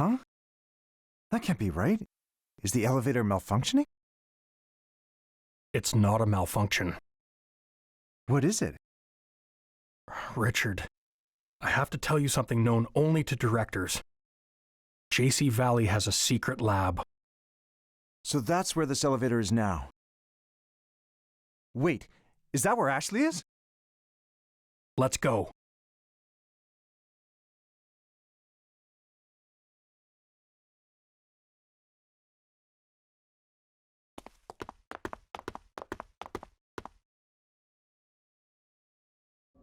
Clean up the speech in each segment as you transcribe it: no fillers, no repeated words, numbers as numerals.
Huh? That can't be right. Is the elevator malfunctioning? It's not a malfunction. What is it? Richard, I have to tell you something known only to directors. JC Valley has a secret lab. So that's where this elevator is now. Wait, is that where Ashley is? Let's go.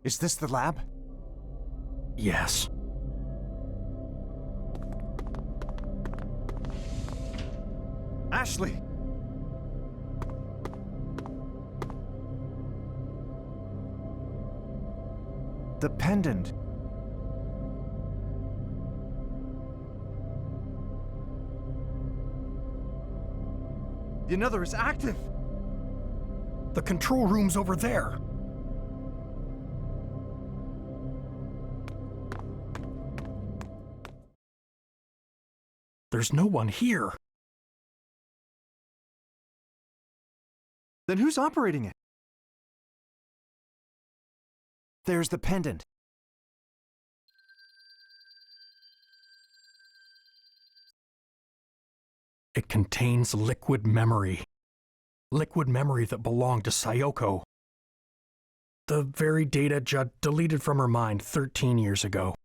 Is this the lab? Yes. Ashley! The pendant. The another is active! The control room's over there. There's no one here. Then who's operating it? There's the pendant. It contains liquid memory. Liquid memory that belonged to Sayoko. The very data Judd deleted from her mind 13 years ago.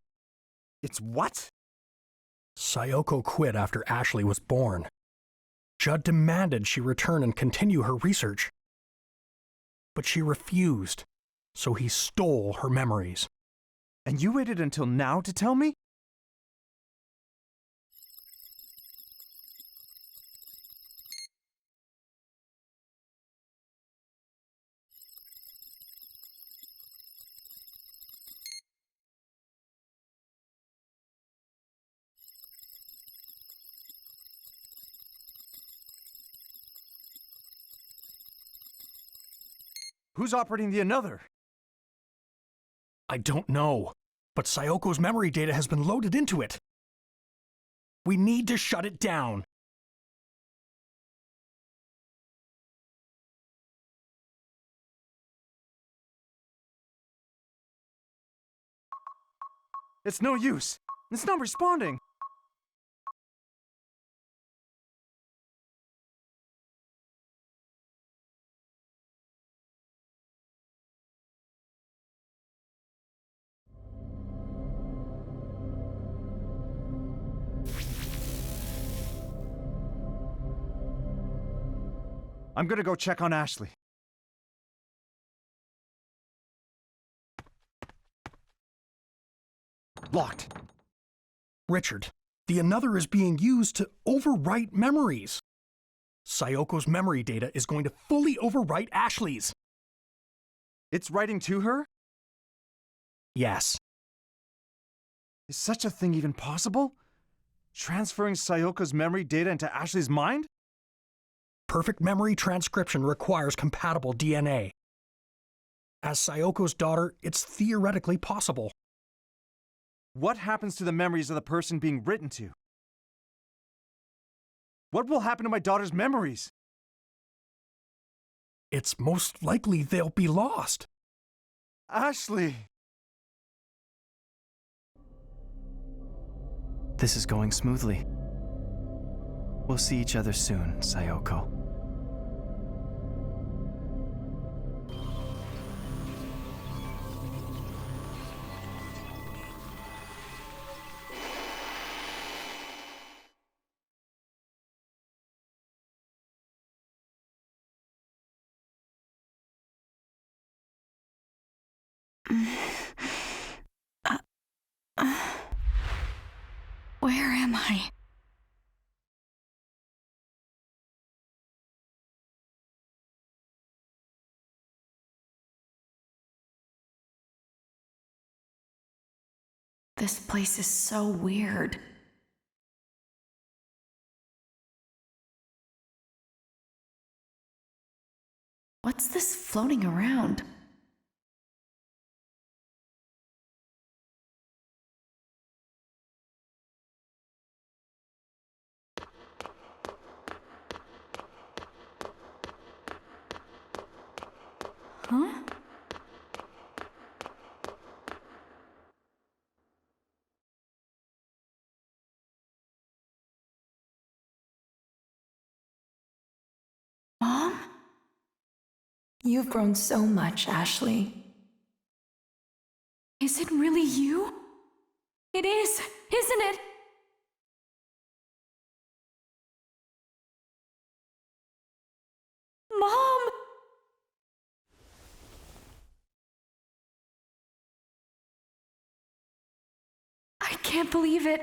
It's what? Sayoko quit after Ashley was born. Judd demanded she return and continue her research. But she refused, so he stole her memories. And you waited until now to tell me? Who's operating the another? I don't know, but Sayoko's memory data has been loaded into it. We need to shut it down. It's no use. It's not responding. I'm gonna go check on Ashley. Locked. Richard, the another is being used to overwrite memories. Sayoko's memory data is going to fully overwrite Ashley's. It's writing to her? Yes. Is such a thing even possible? Transferring Sayoko's memory data into Ashley's mind? Perfect memory transcription requires compatible DNA. As Sayoko's daughter, it's theoretically possible. What happens to the memories of the person being written to? What will happen to my daughter's memories? It's most likely they'll be lost. Ashley! This is going smoothly. We'll see each other soon, Sayoko. Where am I? This place is so weird. What's this floating around? Mom? You've grown so much, Ashley. Is it really you? It is, isn't it? Mom! I can't believe it.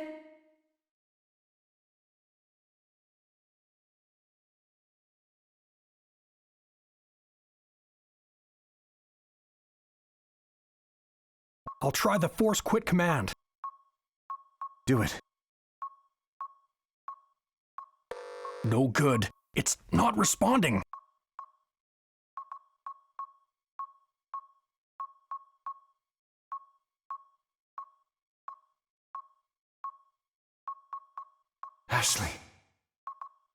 I'll try the force quit command. Do it. No good. It's not responding. Ashley,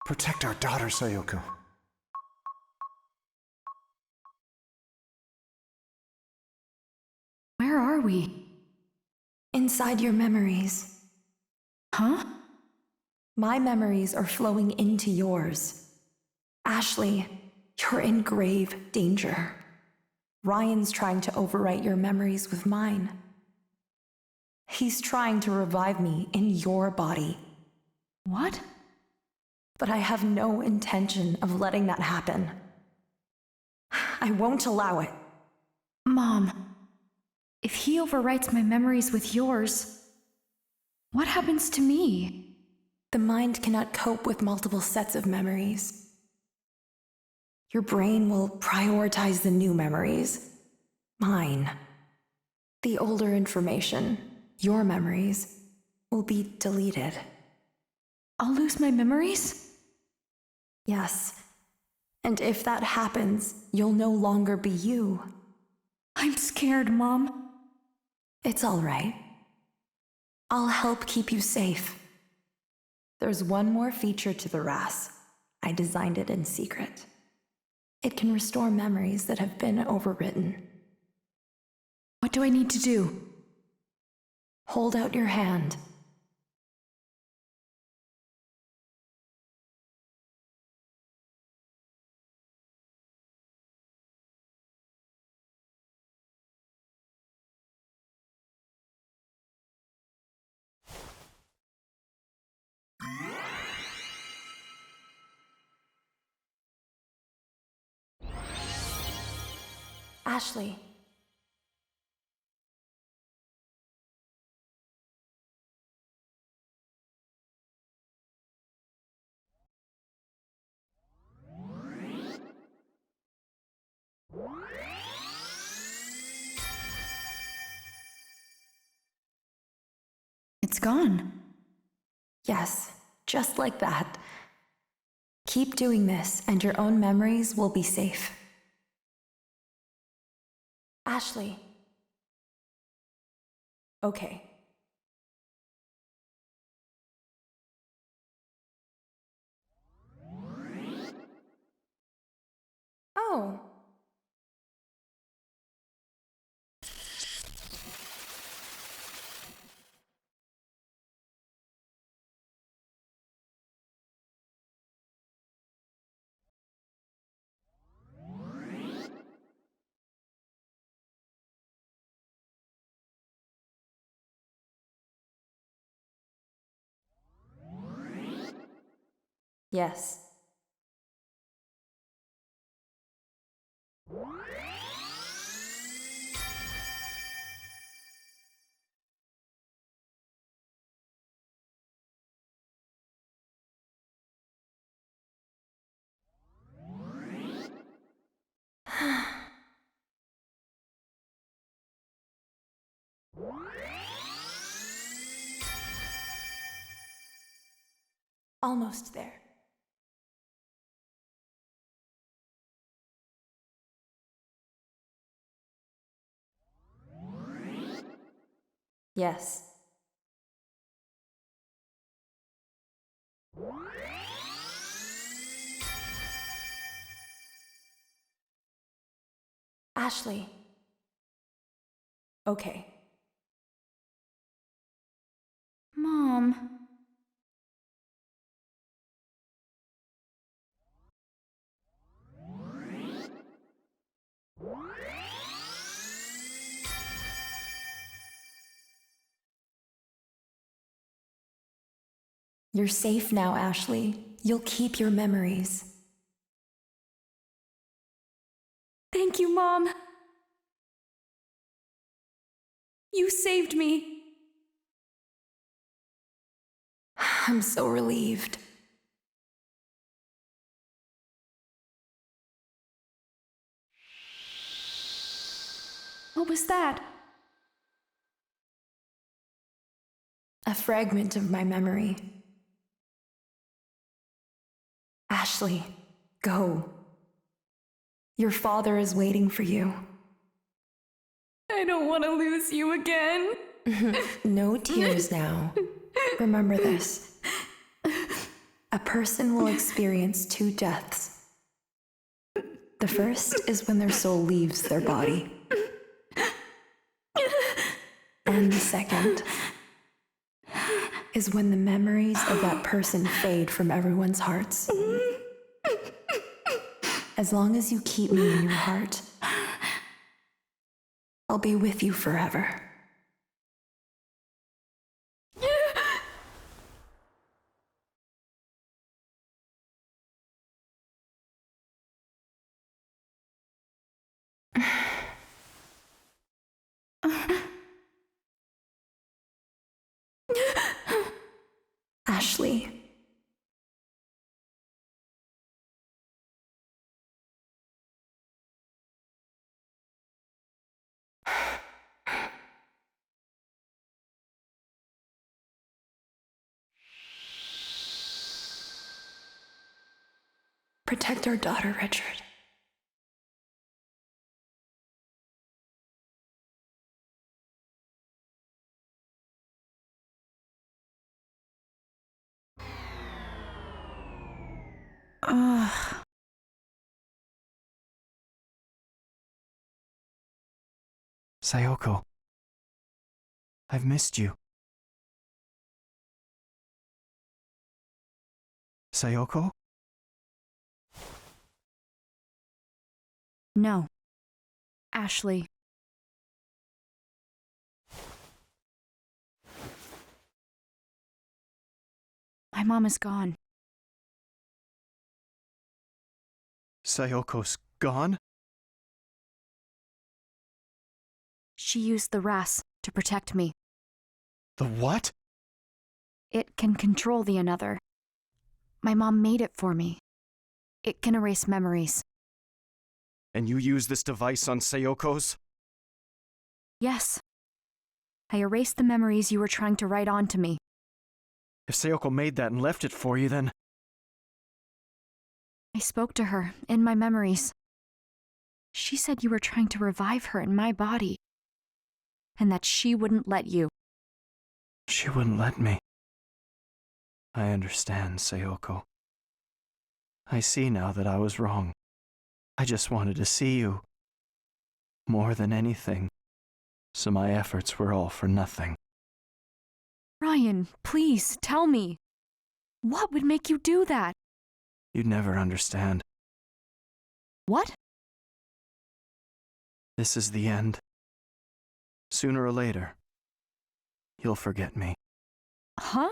protect our daughter, Sayoko. Where are we? Inside your memories. Huh? My memories are flowing into yours. Ashley, you're in grave danger. Ryan's trying to overwrite your memories with mine. He's trying to revive me in your body. What? But I have no intention of letting that happen. I won't allow it. Mom, if he overwrites my memories with yours, what happens to me? The mind cannot cope with multiple sets of memories. Your brain will prioritize the new memories. Mine. The older information, your memories, will be deleted. I'll lose my memories? Yes. And if that happens, you'll no longer be you. I'm scared, Mom. It's all right. I'll help keep you safe. There's one more feature to the RAS. I designed it in secret. It can restore memories that have been overwritten. What do I need to do? Hold out your hand. Ashley. It's gone. Yes, just like that. Keep doing this, and your own memories will be safe. Ashley. Okay. Oh. Yes. Almost there. Yes. Ashley. Okay. Mom. You're safe now, Ashley. You'll keep your memories. Thank you, Mom. You saved me. I'm so relieved. What was that? A fragment of my memory. Ashley, go. Your father is waiting for you. I don't want to lose you again. No tears now. Remember this. A person will experience two deaths. The first is when their soul leaves their body. And the second is when the memories of that person fade from everyone's hearts. As long as you keep me in your heart, I'll be with you forever. Ashley. Protect our daughter, Richard. Sayoko, I've missed you. Sayoko? No. Ashley. My mom is gone. Sayoko's gone? She used the RAS to protect me. The what? It can control the another. My mom made it for me. It can erase memories. And you use this device on Sayoko's? Yes. I erased the memories you were trying to write onto me. If Sayoko made that and left it for you, then... I spoke to her in my memories. She said you were trying to revive her in my body, and that she wouldn't let you. She wouldn't let me. I understand, Sayoko. I see now that I was wrong. I just wanted to see you. More than anything. So my efforts were all for nothing. Ryan, please, tell me. What would make you do that? You'd never understand. What? This is the end. Sooner or later, you'll forget me. Huh?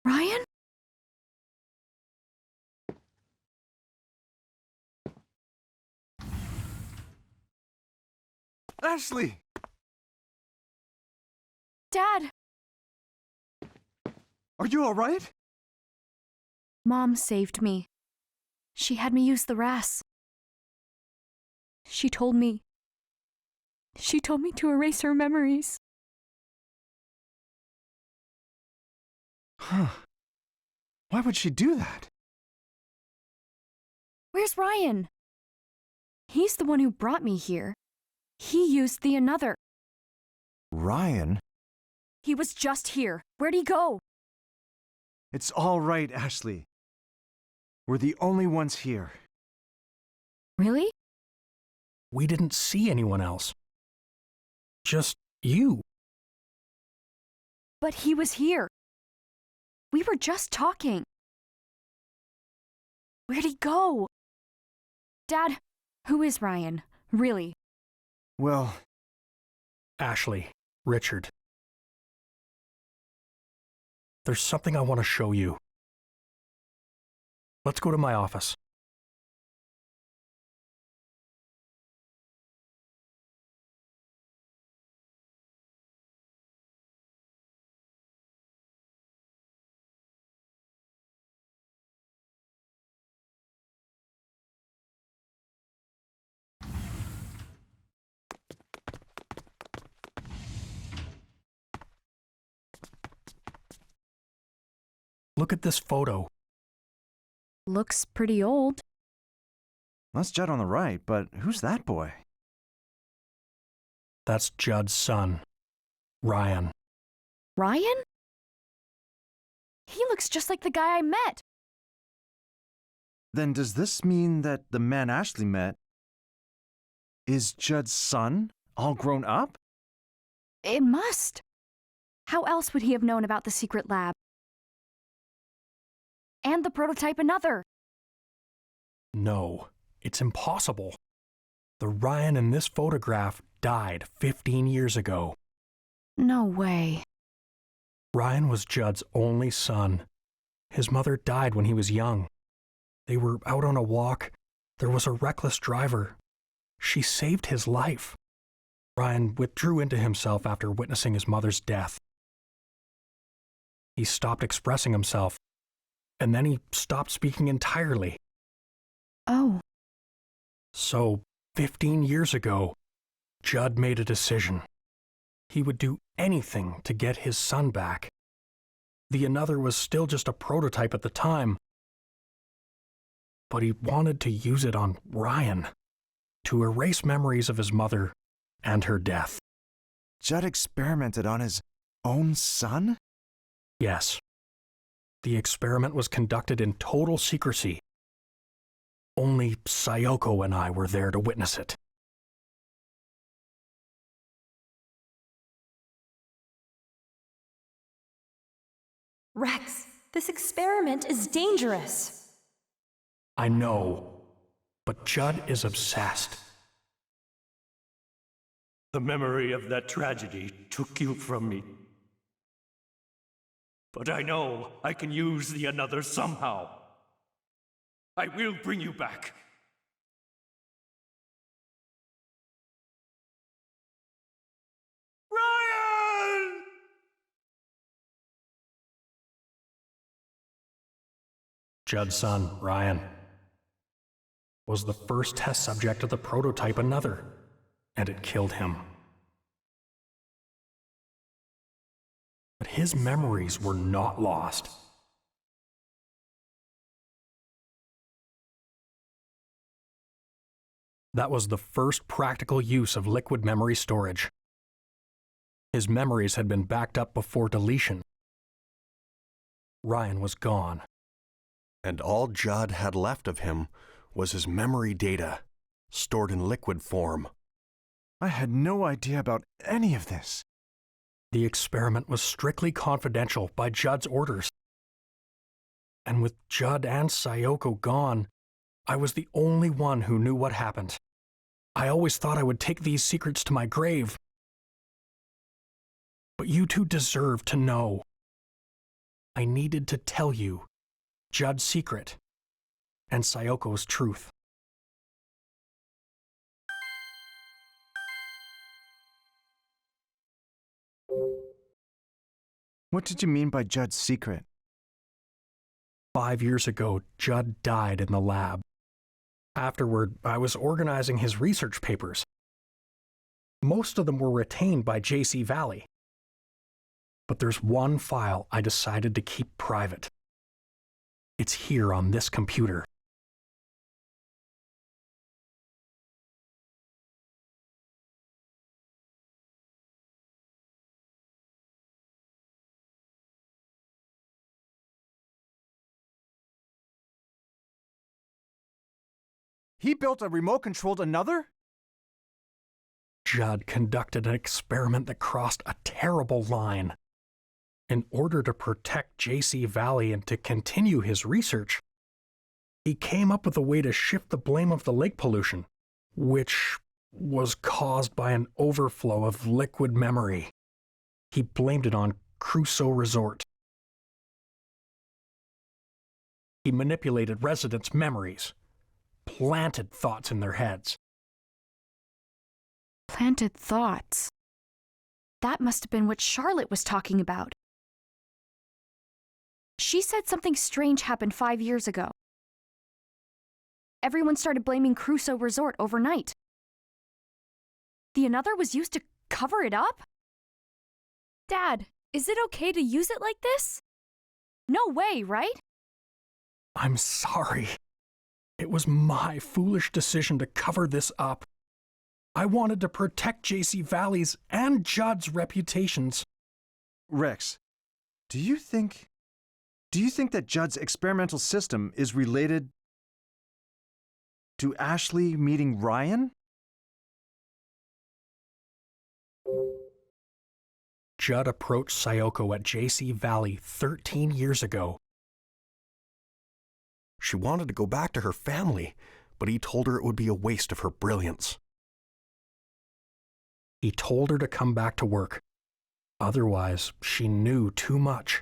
Ryan? Ashley! Dad! Are you alright? Mom saved me. She had me use the RAS. She told me to erase her memories. Huh. Why would she do that? Where's Ryan? He's the one who brought me here. He used the another. Ryan? He was just here. Where'd he go? It's all right, Ashley. We're the only ones here. Really? We didn't see anyone else. Just you. But he was here. We were just talking. Where'd he go? Dad, who is Ryan? Really? Well, Ashley, Richard. There's something I want to show you. Let's go to my office. Look at this photo. Looks pretty old. that's Judd on the right, but who's that boy? That's Judd's son, Ryan. Ryan? He looks just like the guy I met. Then does this mean that the man Ashley met is Judd's son, all grown up? It must. How else would he have known about the secret lab? And the prototype another. No, it's impossible. The Ryan in this photograph died 15 years ago. No way. Ryan was Judd's only son. His mother died when he was young. They were out on a walk. There was a reckless driver. She saved his life. Ryan withdrew into himself after witnessing his mother's death. He stopped expressing himself, and then he stopped speaking entirely. Oh. So, 15 years ago, Judd made a decision. He would do anything to get his son back. The another was still just a prototype at the time, but he wanted to use it on Ryan to erase memories of his mother and her death. Judd experimented on his own son? Yes. The experiment was conducted in total secrecy. Only Sayoko and I were there to witness it. Rex, this experiment is dangerous. I know, but Judd is obsessed. The memory of that tragedy took you from me. But I know I can use the another somehow. I will bring you back. Ryan! Judd's son, Ryan, was the first test subject of the prototype another, and it killed him. But his memories were not lost. That was the first practical use of liquid memory storage. His memories had been backed up before deletion. Ryan was gone. And all Judd had left of him was his memory data, stored in liquid form. I had no idea about any of this. The experiment was strictly confidential by Judd's orders. And with Judd and Sayoko gone, I was the only one who knew what happened. I always thought I would take these secrets to my grave. But you two deserve to know. I needed to tell you Judd's secret and Sayoko's truth. What did you mean by Judd's secret? 5 years ago, Judd died in the lab. Afterward, I was organizing his research papers. Most of them were retained by JC Valley. But there's one file I decided to keep private. It's here on this computer. He built a remote-controlled another? Judd conducted an experiment that crossed a terrible line. In order to protect JC Valley and to continue his research, he came up with a way to shift the blame of the lake pollution, which was caused by an overflow of liquid memory. He blamed it on Crusoe Resort. He manipulated residents' memories, planted thoughts in their heads. Planted thoughts. That must have been what Charlotte was talking about. She said something strange happened 5 years ago. Everyone started blaming Crusoe Resort overnight. The another was used to cover it up? Dad, is it okay to use it like this? No way, right? I'm sorry. It was my foolish decision to cover this up. I wanted to protect JC Valley's and Judd's reputations. Rex, do you think that Judd's experimental system is related to Ashley meeting Ryan? Judd approached Sayoko at JC Valley 13 years ago. She wanted to go back to her family, but he told her it would be a waste of her brilliance. He told her to come back to work. Otherwise, she knew too much.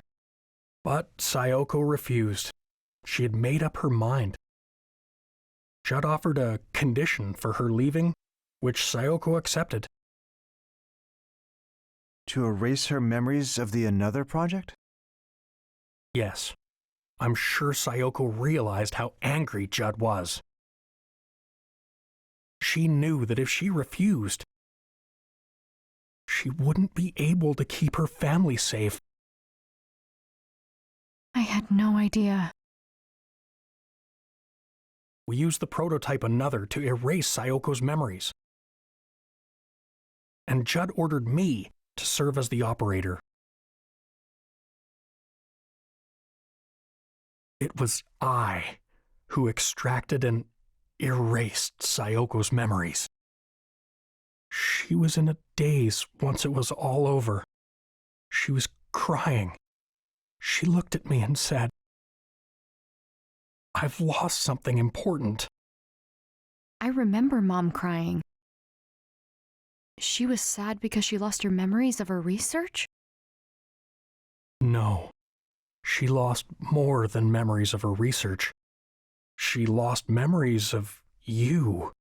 But Sayoko refused. She had made up her mind. Judd offered a condition for her leaving, which Sayoko accepted. To erase her memories of the Another project? Yes, I'm sure Sayoko realized how angry Judd was. She knew that if she refused, she wouldn't be able to keep her family safe. I had no idea. We used the prototype Another to erase Sayoko's memories. And Judd ordered me to serve as the operator. It was I who extracted and erased Sayoko's memories. She was in a daze once it was all over. She was crying. She looked at me and said, "I've lost something important." I remember Mom crying. She was sad because she lost her memories of her research? No, she lost more than memories of her research. She lost memories of you.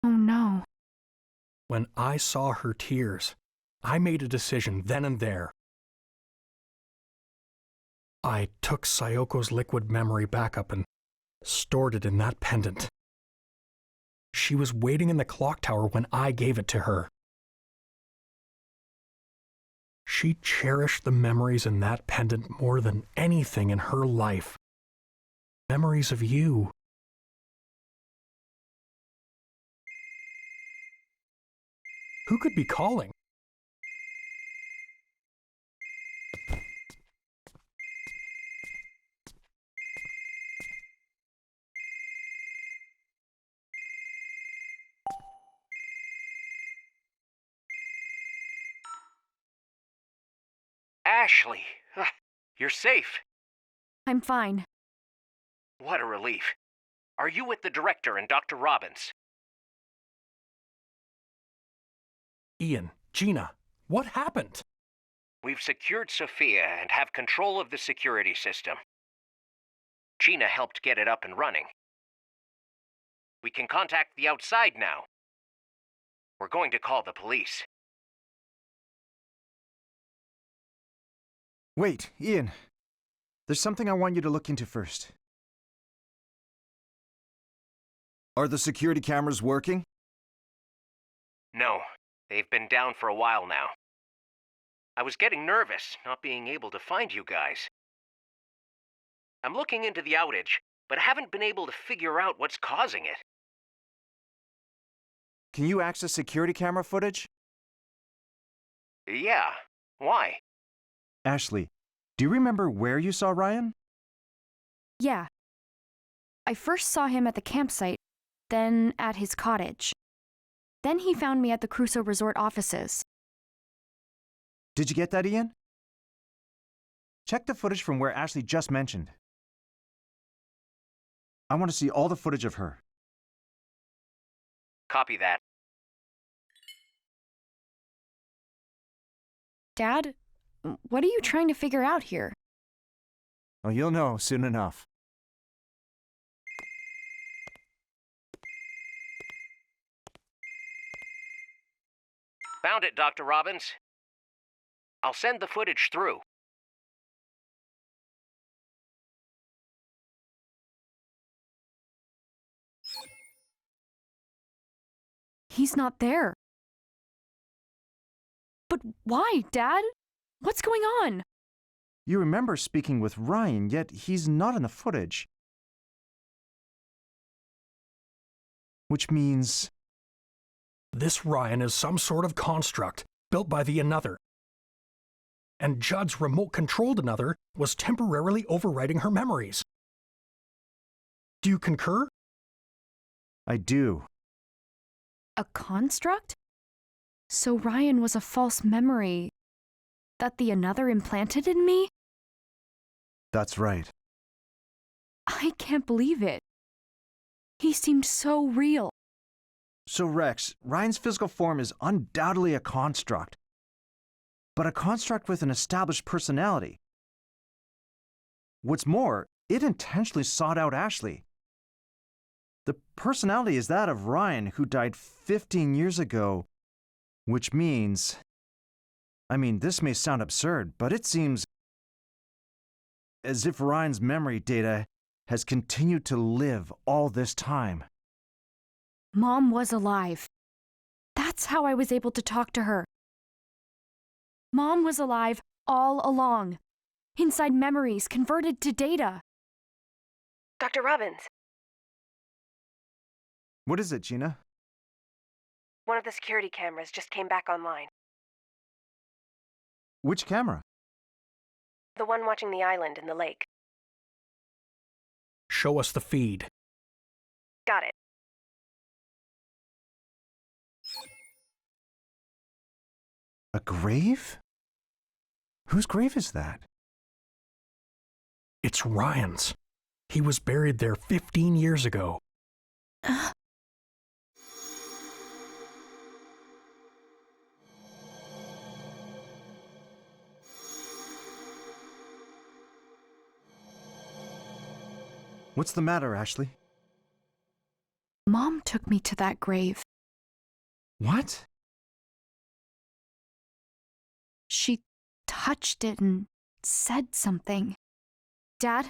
Oh no. When I saw her tears, I made a decision then and there. I took Sayoko's liquid memory backup and stored it in that pendant. She was waiting in the clock tower when I gave it to her. She cherished the memories in that pendant more than anything in her life. Memories of you. Who could be calling? Ashley, you're safe. I'm fine. What a relief. Are you with the director and Dr. Robbins? Ian, Gina, what happened? We've secured Sophia and have control of the security system. Gina helped get it up and running. We can contact the outside now. We're going to call the police. Wait, Ian. There's something I want you to look into first. Are the security cameras working? No, they've been down for a while now. I was getting nervous, not being able to find you guys. I'm looking into the outage, but haven't been able to figure out what's causing it. Can you access security camera footage? Yeah, why? Ashley, do you remember where you saw Ryan? Yeah. I first saw him at the campsite, then at his cottage. Then he found me at the Crusoe Resort offices. Did you get that, Ian? Check the footage from where Ashley just mentioned. I want to see all the footage of her. Copy that. Dad, what are you trying to figure out here? Oh, you'll know soon enough. Found it, Dr. Robbins. I'll send the footage through. He's not there. But why, Dad? What's going on? You remember speaking with Ryan, yet he's not in the footage. Which means... This Ryan is some sort of construct built by the Another. And Judd's remote-controlled Another was temporarily overwriting her memories. Do you concur? I do. A construct? So Ryan was a false memory that the Another implanted in me? That's right. I can't believe it. He seemed so real. So Rex, Ryan's physical form is undoubtedly a construct. But a construct with an established personality. What's more, it intentionally sought out Ashley. The personality is that of Ryan, who died 15 years ago, which means... I mean, this may sound absurd, but it seems as if Ryan's memory data has continued to live all this time. Mom was alive. That's how I was able to talk to her. Mom was alive all along, inside memories converted to data. Dr. Robbins, What is it, Gina? one of the security cameras just came back online. Which camera? The one watching the island in the lake. Show us the feed. Got it. A grave? Whose grave is that? It's Ryan's. He was buried there 15 years ago. What's the matter, Ashley? Mom took me to that grave. What? She touched it and said something. Dad,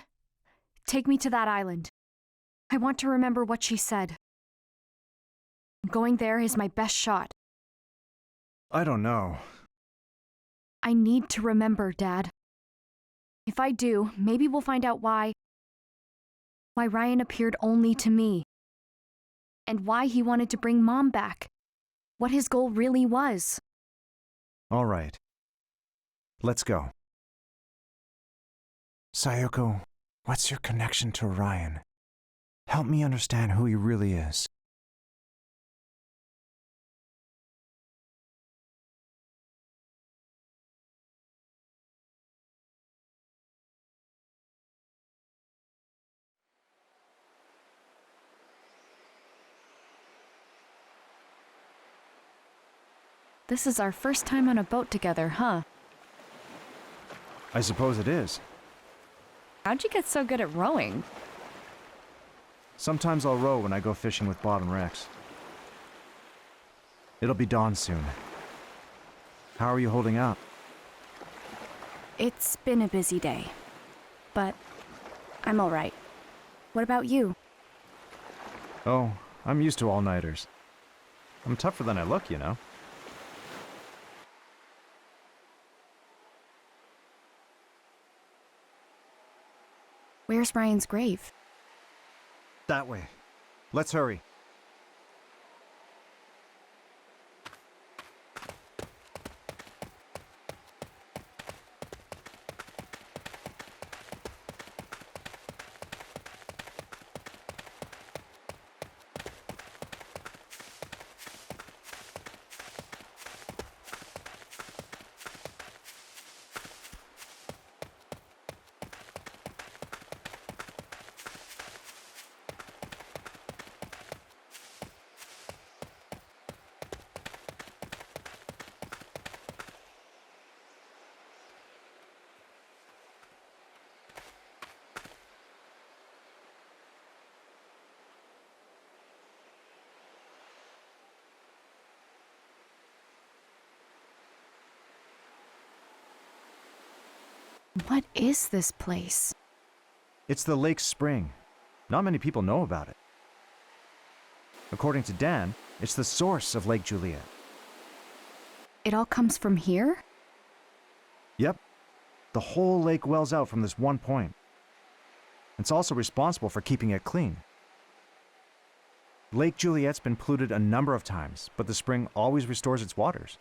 take me to that island. I want to remember what she said. Going there is my best shot. I don't know. I need to remember, Dad. If I do, maybe we'll find out why Ryan appeared only to me. And why he wanted to bring Mom back. What his goal really was. All right. Let's go. Sayoko, what's your connection to Ryan? Help me understand who he really is. This is our first time on a boat together, huh? I suppose it is. How'd you get so good at rowing? Sometimes I'll row when I go fishing with Bob and Rex. It'll be dawn soon. How are you holding up? It's been a busy day, but I'm all right. What about you? Oh, I'm used to all-nighters. I'm tougher than I look, you know. Where's Ryan's grave? That way. Let's hurry. What is this place? It's the lake spring. Not many people know about it. According to Dan, it's the source of Lake Juliet. It all comes from here? Yep. The whole lake wells out from this one point. It's also responsible for keeping it clean. Lake Juliet's been polluted a number of times, but the spring always restores its waters.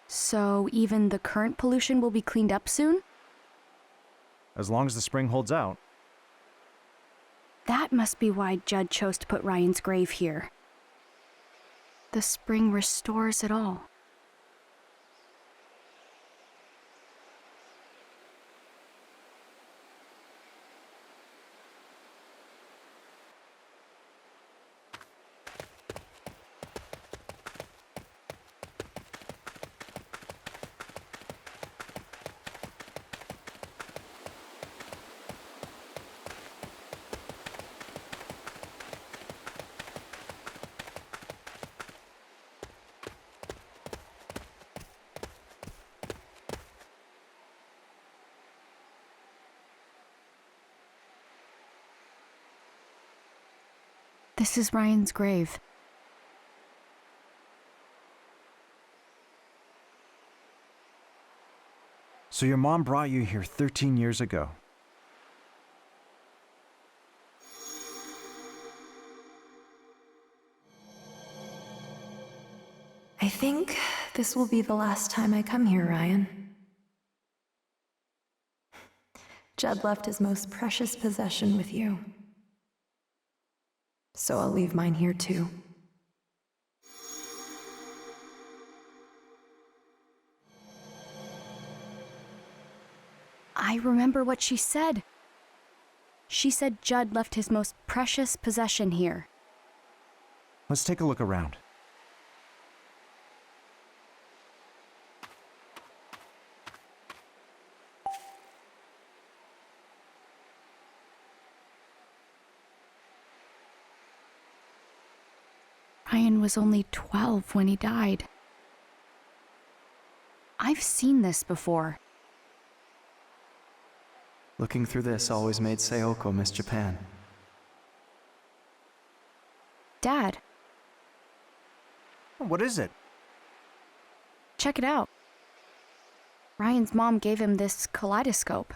So even the current pollution will be cleaned up soon? As long as the spring holds out. That must be why Judd chose to put Ryan's grave here. The spring restores it all. This is Ryan's grave. So your mom brought you here 13 years ago. I think this will be the last time I come here, Ryan. Judd left his most precious possession with you. So I'll leave mine here too. I remember what she said. She said Judd left his most precious possession here. Let's take a look around. Ryan was only 12 when he died. I've seen this before. Looking through this always made Sayoko miss Japan. Dad, What is it? check it out. Ryan's mom gave him this kaleidoscope.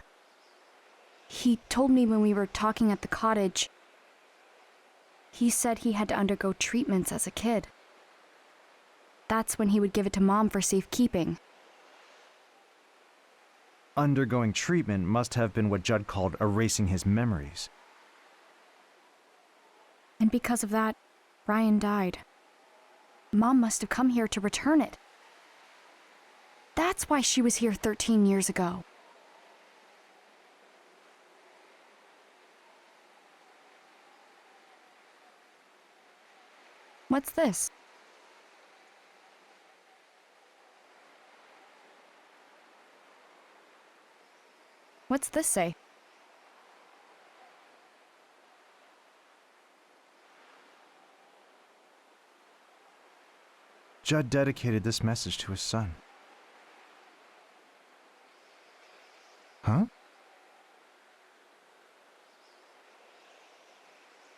He told me when we were talking at the cottage. He said he had to undergo treatments as a kid. That's when he would give it to Mom for safekeeping. Undergoing treatment must have been what Judd called erasing his memories. And because of that, Ryan died. Mom must have come here to return it. That's why she was here 13 years ago. What's this? What's this say? Judd dedicated this message to his son. Huh?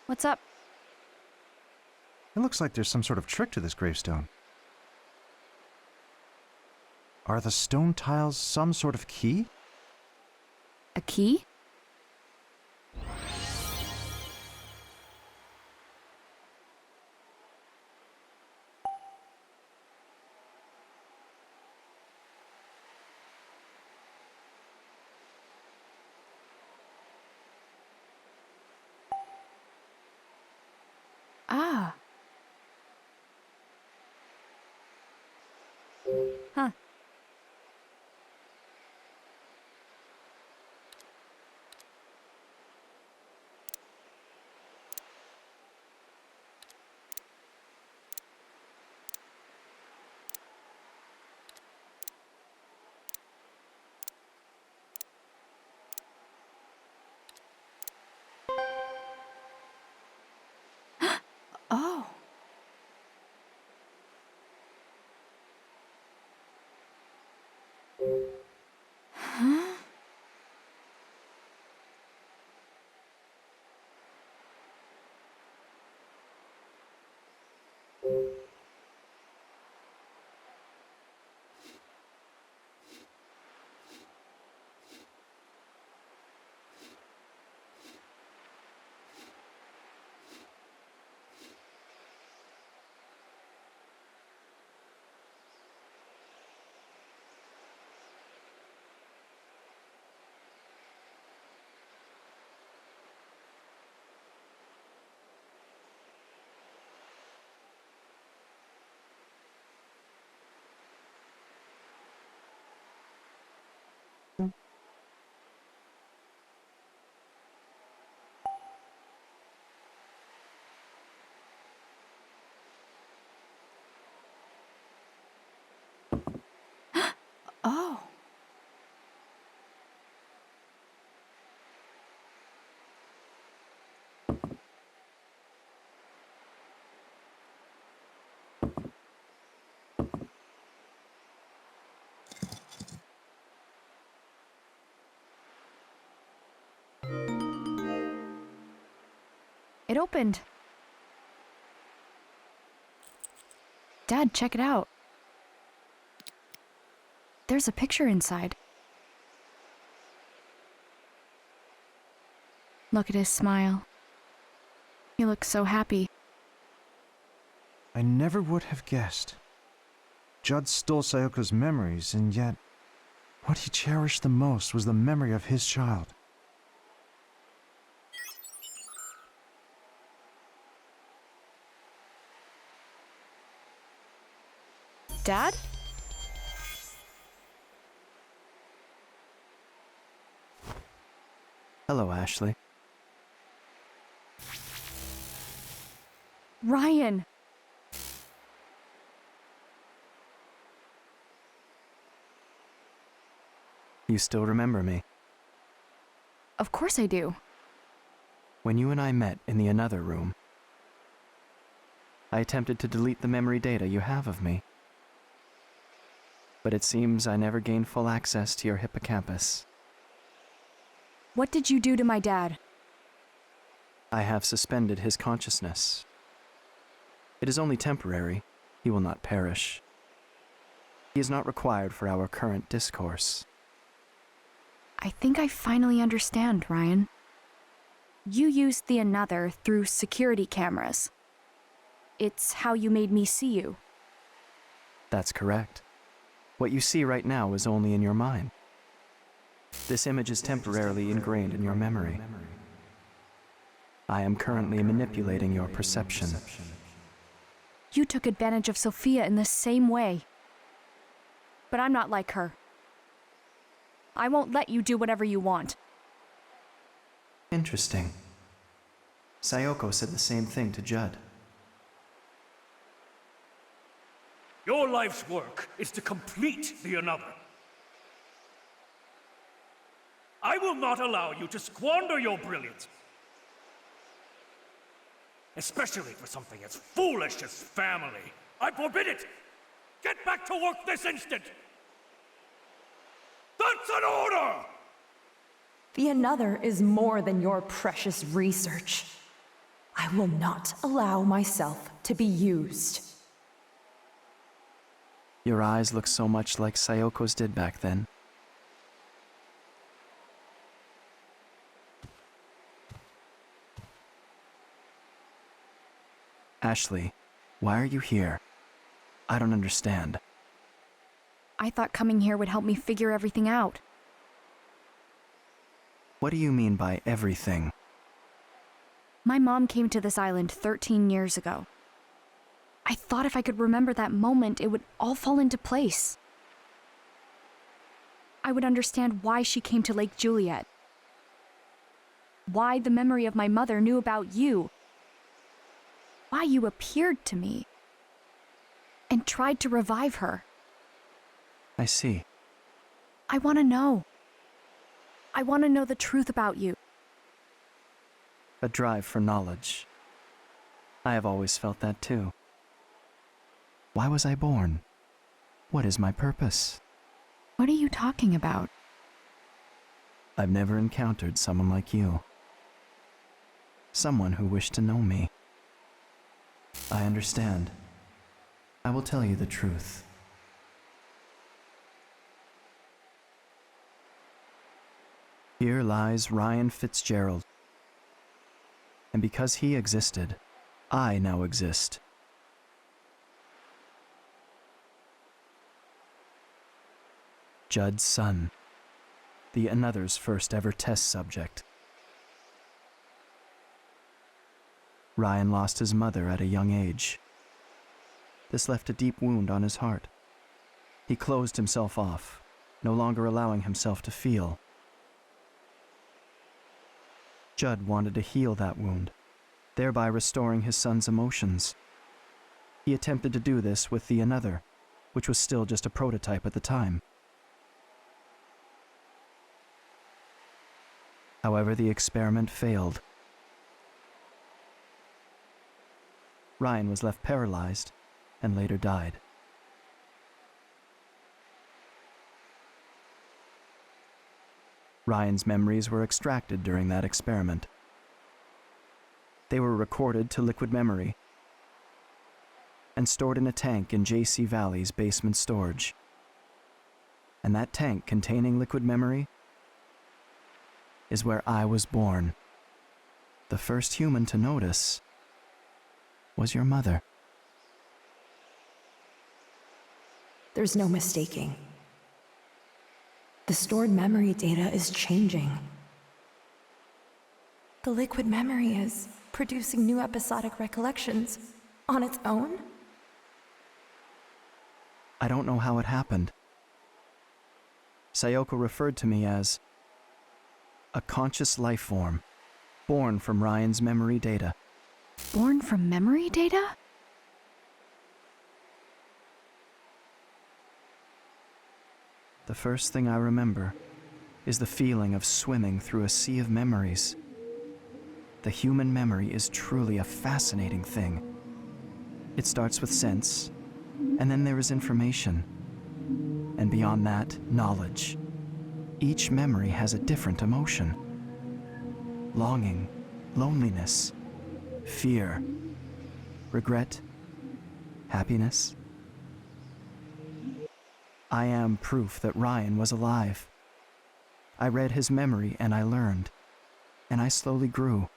What's up? It looks like there's some sort of trick to this gravestone. Are the stone tiles some sort of key? A key? Ah. Huh. Oh. Oh. It opened. Dad, check it out. There's a picture inside. Look at his smile. He looks so happy. I never would have guessed. Judd stole Sayoko's memories, and yet, what he cherished the most was the memory of his child. Dad? Hello, Ashley. Ryan! You still remember me? Of course I do. When you and I met in the another room, I attempted to delete the memory data you have of me. But it seems I never gained full access to your hippocampus. What did you do to my dad? I have suspended his consciousness. It is only temporary. He will not perish. He is not required for our current discourse. I think I finally understand, Ryan. You used the another through security cameras. It's how you made me see you. That's correct. What you see right now is only in your mind. This image is temporarily ingrained in your memory. I am currently manipulating your perception. You took advantage of Sophia in the same way. But I'm not like her. I won't let you do whatever you want. Interesting. Sayoko said the same thing to Judd. Your life's work is to complete the another. I will not allow you to squander your brilliance. Especially for something as foolish as family. I forbid it! Get back to work this instant! That's an order! The another is more than your precious research. I will not allow myself to be used. Your eyes look so much like Sayoko's did back then. Ashley, why are you here? I don't understand. I thought coming here would help me figure everything out. What do you mean by everything? My mom came to this island 13 years ago. I thought if I could remember that moment, it would all fall into place. I would understand why she came to Lake Juliet. Why the memory of my mother knew about you. Why you appeared to me. And tried to revive her. I see. I want to know. I want to know the truth about you. A drive for knowledge. I have always felt that too. Why was I born? What is my purpose? What are you talking about? I've never encountered someone like you. Someone who wished to know me. I understand. I will tell you the truth. Here lies Ryan Fitzgerald. And because he existed, I now exist. Judd's son, the Another's first ever test subject. Ryan lost his mother at a young age. This left a deep wound on his heart. He closed himself off, no longer allowing himself to feel. Judd wanted to heal that wound, thereby restoring his son's emotions. He attempted to do this with the Another, which was still just a prototype at the time. However, the experiment failed. Ryan was left paralyzed and later died. Ryan's memories were extracted during that experiment. They were recorded to liquid memory and stored in a tank in JC Valley's basement storage. And that tank containing liquid memory is where I was born. The first human to notice was your mother. There's no mistaking. The stored memory data is changing. The liquid memory is producing new episodic recollections on its own? I don't know how it happened. Sayoko referred to me as a conscious life form, born from Ryan's memory data. Born from memory data? The first thing I remember is the feeling of swimming through a sea of memories. The human memory is truly a fascinating thing. It starts with sense, and then there is information. And beyond that, knowledge. Each memory has a different emotion. Longing, loneliness, fear, regret, happiness. I am proof that Ryan was alive. I read his memory and I learned, and I slowly grew.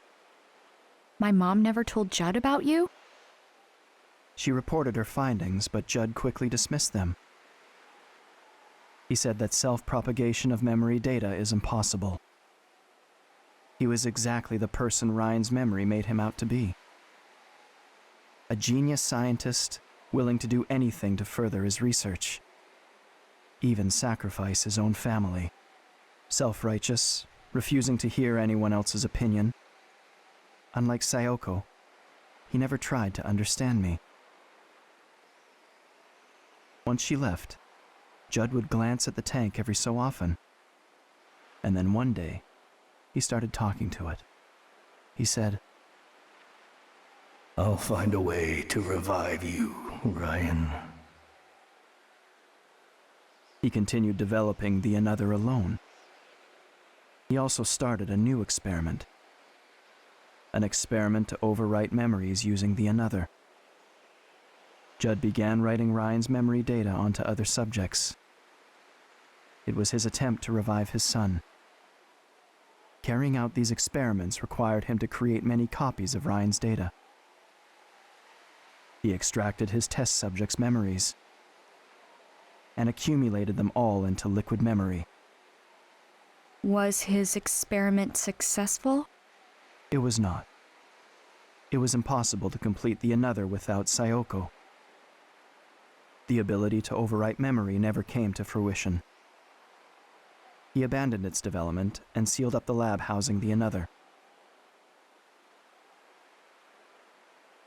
My mom never told Judd about you? She reported her findings, but Judd quickly dismissed them. He said that self-propagation of memory data is impossible. He was exactly the person Ryan's memory made him out to be. A genius scientist willing to do anything to further his research. Even sacrifice his own family. Self-righteous, refusing to hear anyone else's opinion. Unlike Sayoko, he never tried to understand me. Once she left, Judd would glance at the tank every so often. And then one day, he started talking to it. He said, I'll find a way to revive you, Ryan. He continued developing the Another alone. He also started a new experiment. An experiment to overwrite memories using the Another. Judd began writing Ryan's memory data onto other subjects. It was his attempt to revive his son. Carrying out these experiments required him to create many copies of Ryan's data. He extracted his test subjects' memories and accumulated them all into liquid memory. Was his experiment successful? It was not. It was impossible to complete the Another without Sayoko. The ability to overwrite memory never came to fruition. He abandoned its development and sealed up the lab housing the Another.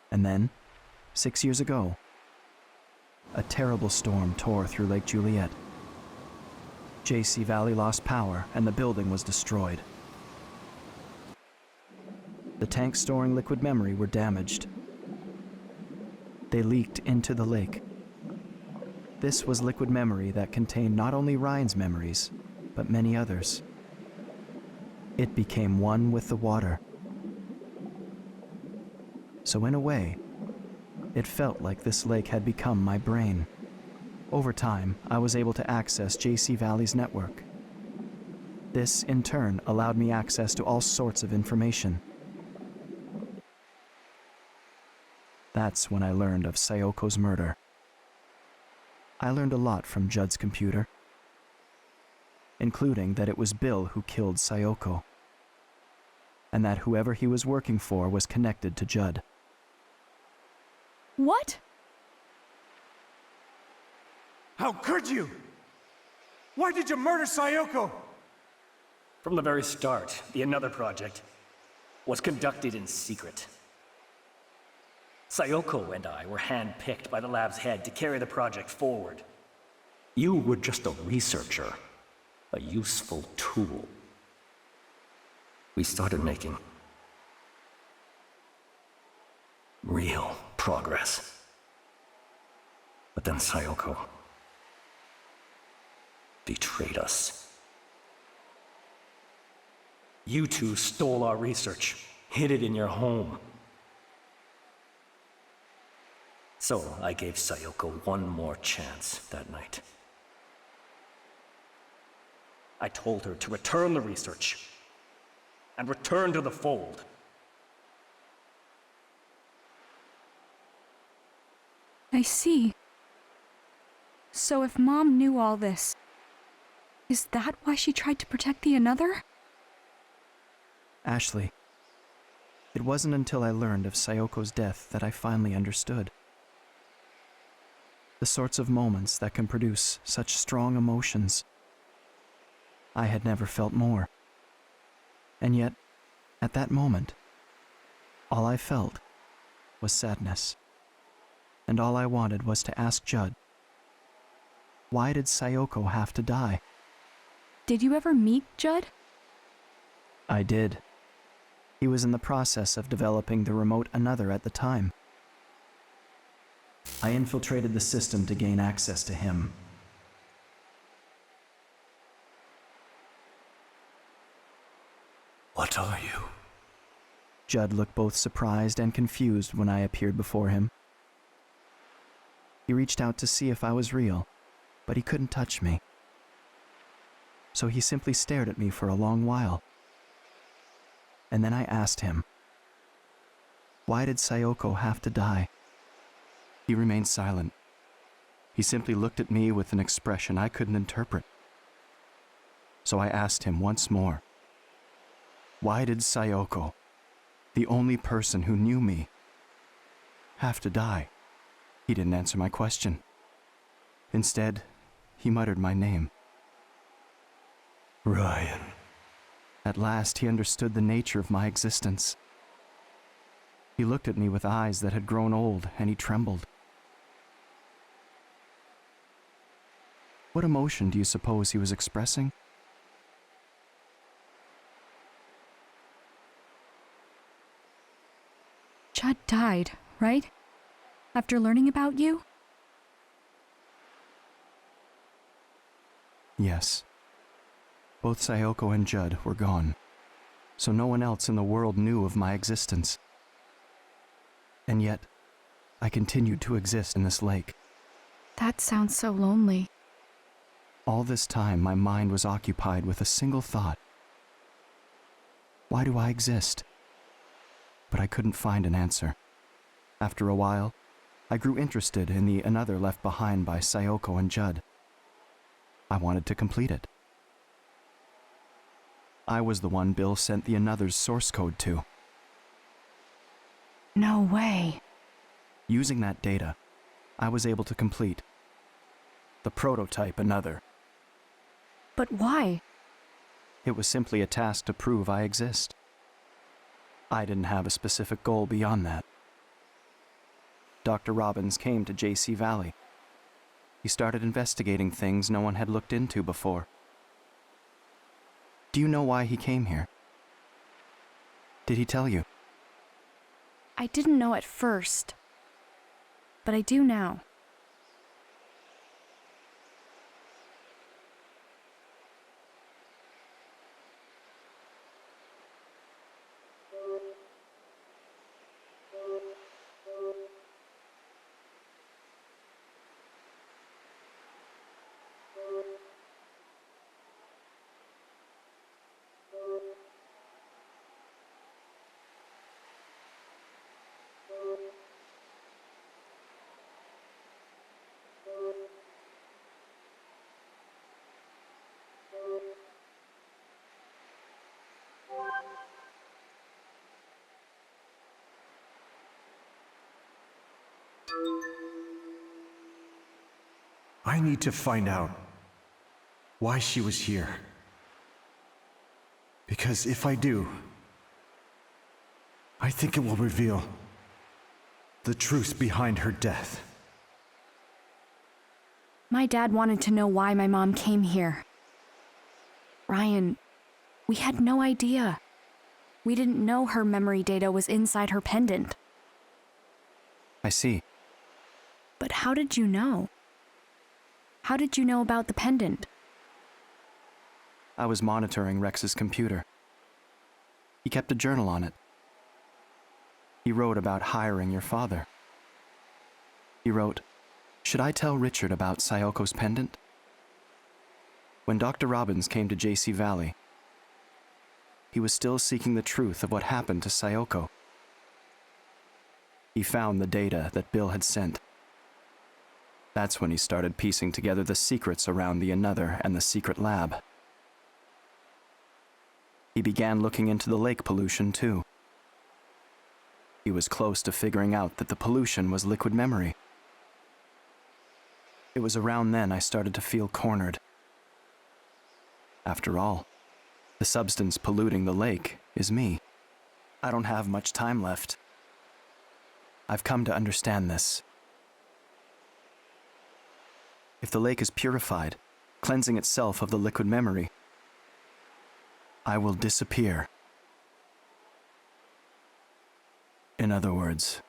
And then, 6 years ago, a terrible storm tore through Lake Juliet. JC Valley lost power and the building was destroyed. The tanks storing liquid memory were damaged. They leaked into the lake. This was liquid memory that contained not only Ryan's memories, but many others. It became one with the water. So in a way, It felt like this lake had become my brain. Over time, I was able to access JC Valley's network. This, in turn, allowed me access to all sorts of information. That's when I learned of Sayoko's murder. I learned a lot from Judd's computer, including that it was Bill who killed Sayoko, and that whoever he was working for was connected to Judd. What? How could you? Why did you murder Sayoko? From the very start, the Another project was conducted in secret. Sayoko and I were handpicked by the lab's head to carry the project forward. You were just a researcher, a useful tool. We started making real progress. But then Sayoko betrayed us. You two stole our research, hid it in your home. So I gave Sayoko one more chance that night. I told her to return the research and return to the fold. I see. So if Mom knew all this, is that why she tried to protect the Another? Ashley, it wasn't until I learned of Sayoko's death that I finally understood. The sorts of moments that can produce such strong emotions. I had never felt more. And yet, at that moment, all I felt was sadness. And all I wanted was to ask Judd, why did Sayoko have to die? Did you ever meet Judd? I did. He was in the process of developing the remote Another at the time. I infiltrated the system to gain access to him. What are you? Judd looked both surprised and confused when I appeared before him. He reached out to see if I was real, but he couldn't touch me. So he simply stared at me for a long while. And then I asked him, why did Sayoko have to die? He remained silent. He simply looked at me with an expression I couldn't interpret. So I asked him once more, why did Sayoko, the only person who knew me, have to die? He didn't answer my question. Instead, he muttered my name. Ryan. At last, he understood the nature of my existence. He looked at me with eyes that had grown old, and he trembled. What emotion do you suppose he was expressing? Judd died, right? After learning about you? Yes. Both Sayoko and Judd were gone, so no one else in the world knew of my existence. And yet, I continued to exist in this lake. That sounds so lonely. All this time, my mind was occupied with a single thought. Why do I exist? But I couldn't find an answer. After a while, I grew interested in the Another left behind by Sayoko and Judd. I wanted to complete it. I was the one Bill sent the Another's source code to. No way. Using that data, I was able to complete the prototype Another. But why? It was simply a task to prove I exist. I didn't have a specific goal beyond that. Dr. Robbins came to JC Valley. He started investigating things no one had looked into before. Do you know why he came here? Did he tell you? I didn't know at first, but I do now. I need to find out why she was here. Because if I do, I think it will reveal the truth behind her death. My dad wanted to know why my mom came here. Ryan, we had no idea. We didn't know her memory data was inside her pendant. I see. But how did you know? How did you know about the pendant? I was monitoring Rex's computer. He kept a journal on it. He wrote about hiring your father. He wrote, "Should I tell Richard about Sayoko's pendant?" When Dr. Robbins came to JC Valley, he was still seeking the truth of what happened to Sayoko. He found the data that Bill had sent. That's when he started piecing together the secrets around the Another and the secret lab. He began looking into the lake pollution, too. He was close to figuring out that the pollution was liquid memory. It was around then I started to feel cornered. After all, the substance polluting the lake is me. I don't have much time left. I've come to understand this. If the lake is purified, cleansing itself of the liquid memory, I will disappear. In other words,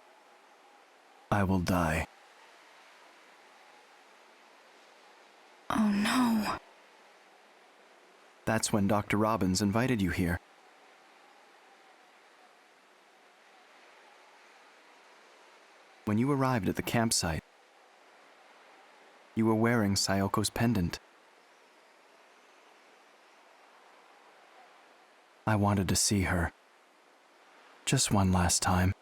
I will die. Oh no. That's when Dr. Robbins invited you here. When you arrived at the campsite, you were wearing Sayoko's pendant. I wanted to see her. Just one last time.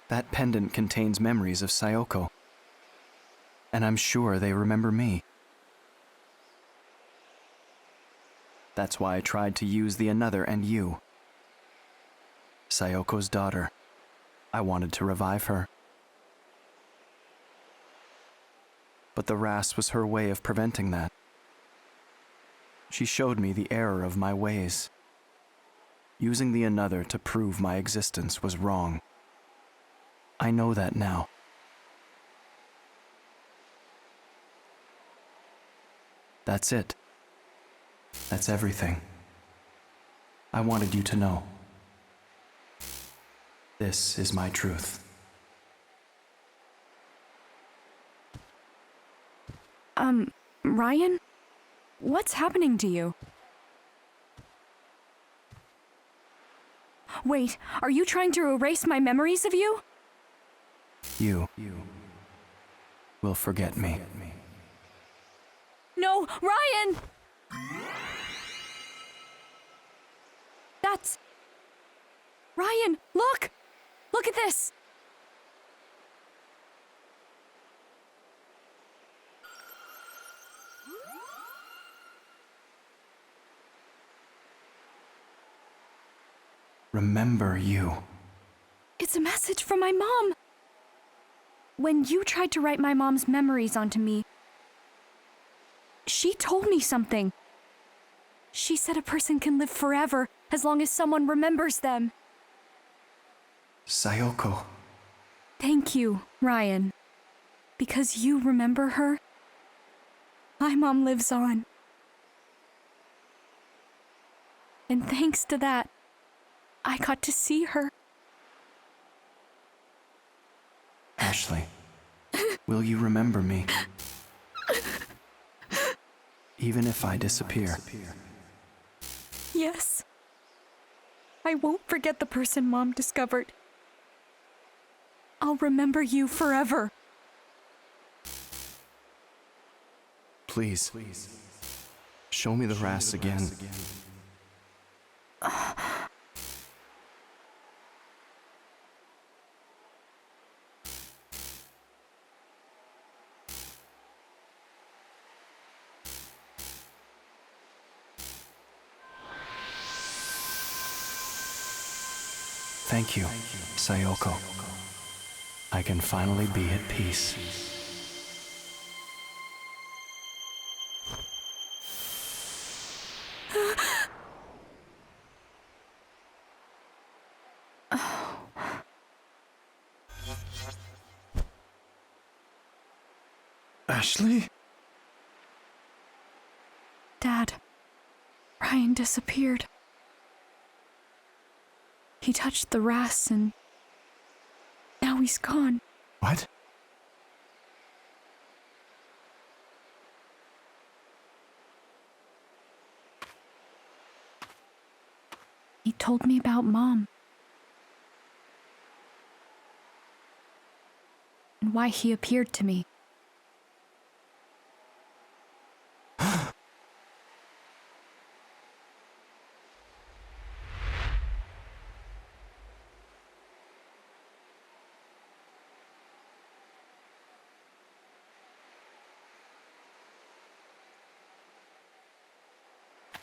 That pendant contains memories of Sayoko, and I'm sure they remember me. That's why I tried to use the Another and you. Sayoko's daughter. I wanted to revive her. But the RAS was her way of preventing that. She showed me the error of my ways. Using the Another to prove my existence was wrong. I know that now. That's it. That's everything. I wanted you to know. This is my truth. Ryan? What's happening to you? Wait, are you trying to erase my memories of you? You will forget me. No, Ryan! That's... Ryan, look! Look at this! Remember you. It's a message from my mom! When you tried to write my mom's memories onto me, she told me something. She said a person can live forever as long as someone remembers them. Sayoko. Thank you, Ryan. Because you remember her, my mom lives on. And thanks to that, I got to see her. Ashley, will you remember me? Even if I disappear. Yes. I won't forget the person Mom discovered. I'll remember you forever. Please. Show me the RAS again. Thank you, Sayoko. I can finally be at peace. Ashley? Dad, Ryan disappeared. He touched the rest and now he's gone. What? He told me about Mom. And why he appeared to me.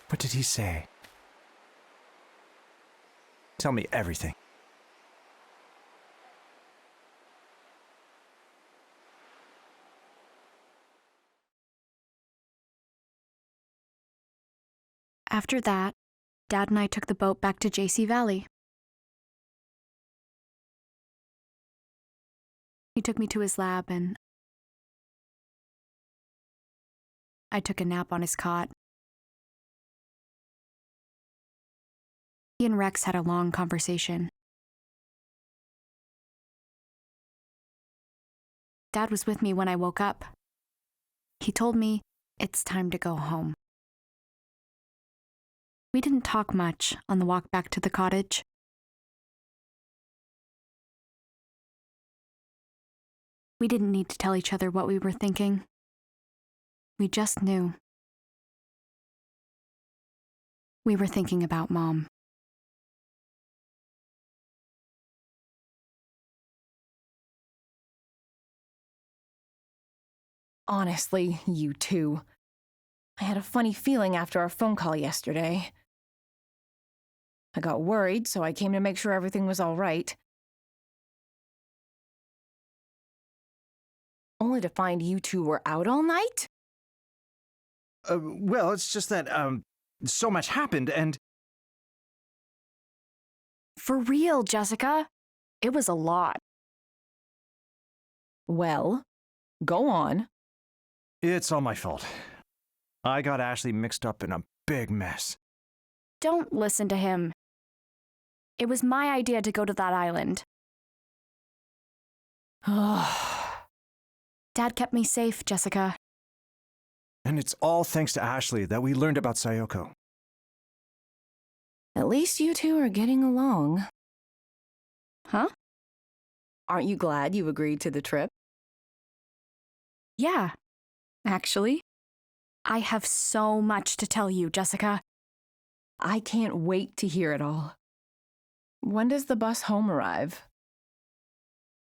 What did he say? Tell me everything. After that, Dad and I took the boat back to JC Valley. He took me to his lab and I took a nap on his cot. He and Rex had a long conversation. Dad was with me when I woke up. He told me it's time to go home. We didn't talk much on the walk back to the cottage. We didn't need to tell each other what we were thinking. We just knew. We were thinking about Mom. Honestly, you two. I had a funny feeling after our phone call yesterday. I got worried, so I came to make sure everything was all right. Only to find you two were out all night? Well, it's just that, so much happened, and... For real, Jessica. It was a lot. Well, go on. It's all my fault. I got Ashley mixed up in a big mess. Don't listen to him. It was my idea to go to that island. Dad kept me safe, Jessica. And it's all thanks to Ashley that we learned about Sayoko. At least you two are getting along. Huh? Aren't you glad you agreed to the trip? Yeah, actually. I have so much to tell you, Jessica. I can't wait to hear it all. When does the bus home arrive?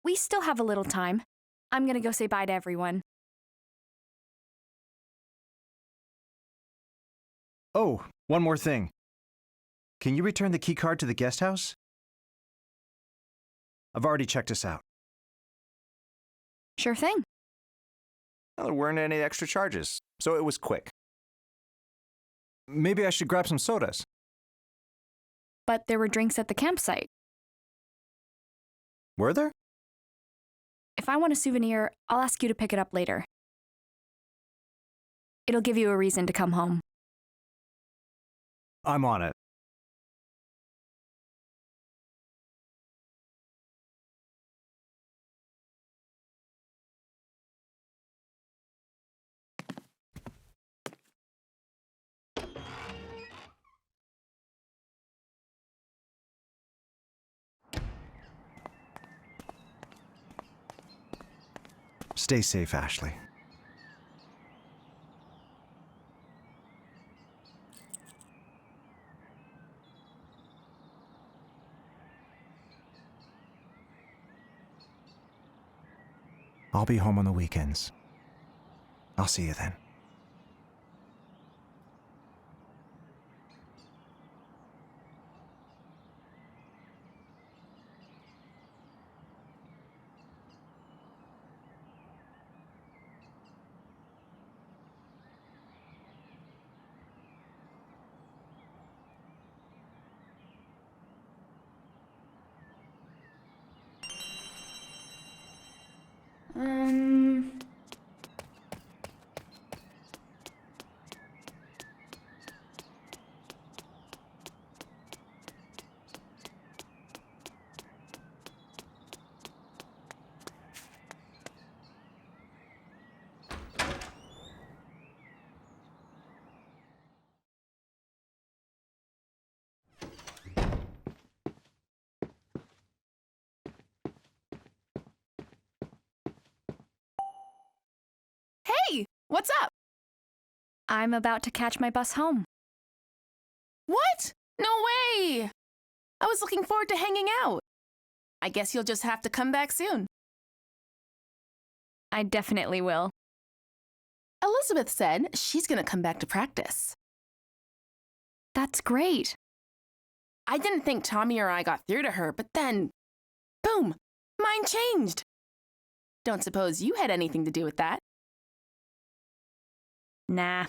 We still have a little time. I'm gonna go say bye to everyone. Oh, one more thing. Can you return the key card to the guest house? I've already checked us out. Sure thing. Well, there weren't any extra charges, so it was quick. Maybe I should grab some sodas. But there were drinks at the campsite. Were there? If I want a souvenir, I'll ask you to pick it up later. It'll give you a reason to come home. I'm on it. Stay safe, Ashley. I'll be home on the weekends. I'll see you then. What's up? I'm about to catch my bus home. What? No way! I was looking forward to hanging out. I guess you'll just have to come back soon. I definitely will. Elizabeth said she's gonna come back to practice. That's great. I didn't think Tommy or I got through to her, but then, boom, mine changed. Don't suppose you had anything to do with that? Nah,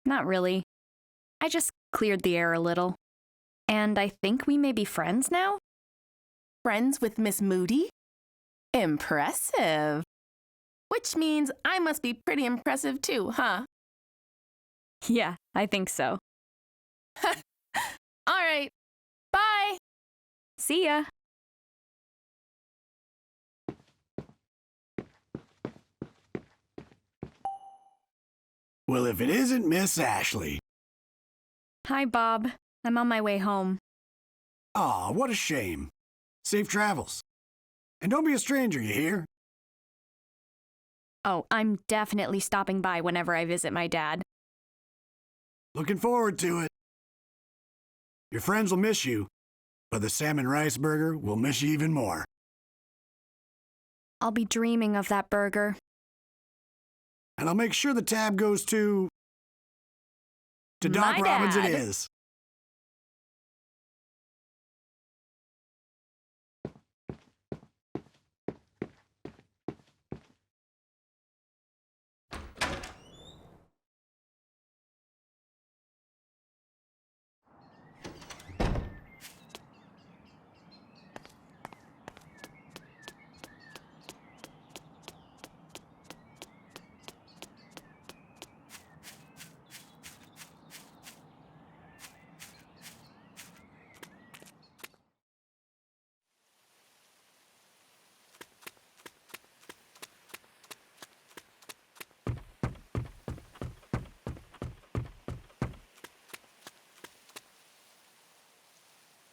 not really. I just cleared the air a little. And I think we may be friends now? Friends with Miss Moody? Impressive. Which means I must be pretty impressive too, huh? Yeah, I think so. All right. Bye. See ya. Well, if it isn't Miss Ashley. Hi, Bob. I'm on my way home. Aw, what a shame. Safe travels. And don't be a stranger, you hear? Oh, I'm definitely stopping by whenever I visit my dad. Looking forward to it. Your friends will miss you, but the salmon rice burger will miss you even more. I'll be dreaming of that burger. And I'll make sure the tab goes to Doc My Robbins it dad. is.